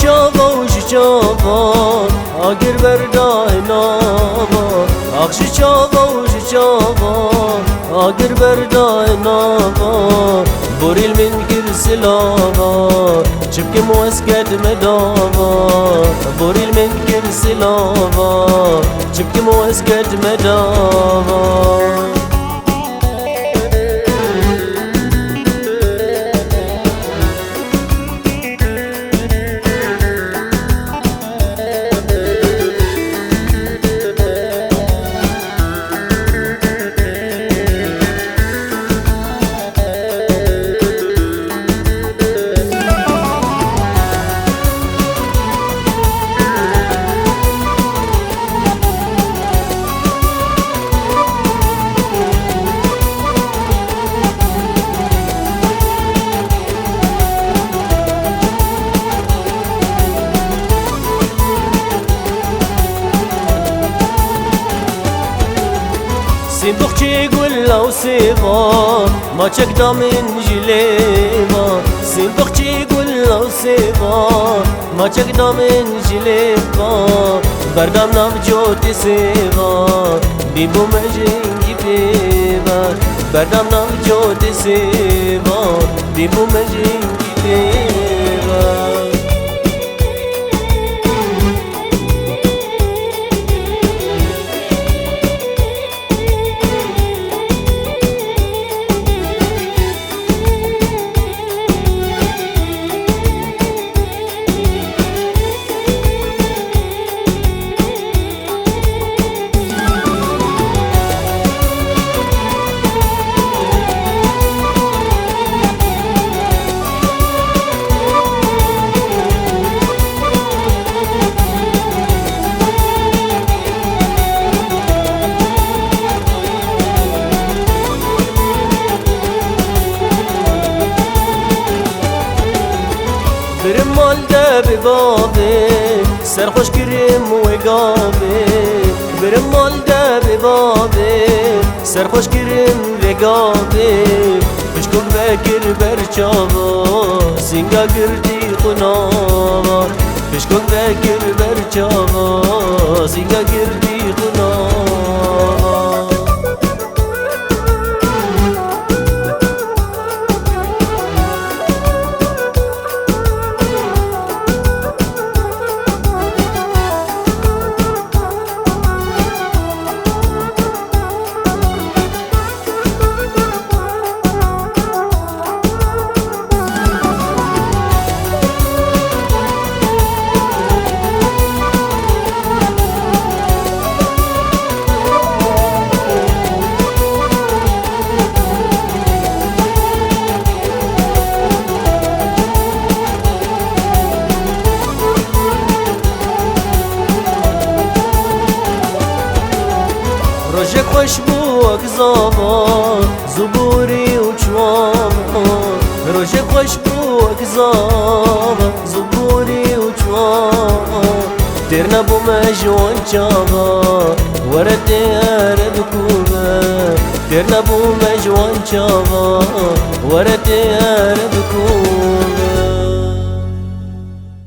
چاوا و چاوا آگر بردای ناوا آخش چاوا و چاوا آگر بردای ناوا بوریل من گر سلاوا چبک موسکت مداوا بوریل من گر سلاوا چبک موسکت مداوا سيمبوخشي قولا وسيفا ما تشكدا من جليفا سيمبوخشي قولا وسيفا ما تشكدا من جليفا بردام نافجوتي سيفا بيبو مجنجي بيبا بردام نافجوتي سيفا بيبو مجنجي بيبا برم مال ده ببابه سرخوش کرم و گابه برم مال ده ببابه سرخوش کرم و گابه پشکم بکر برچاوا سینگا گردی خناوا پشکم بکر برچاوا سینگا گردی خناوا روژه خوش بو اگزاما زبوری و چواما روژه خوش بو اگزاما زبوری و چواما تیر نبو مجوان چاوا ورد عرب کوبا تیر نبو مجوان چاوا ورد عرب کوبا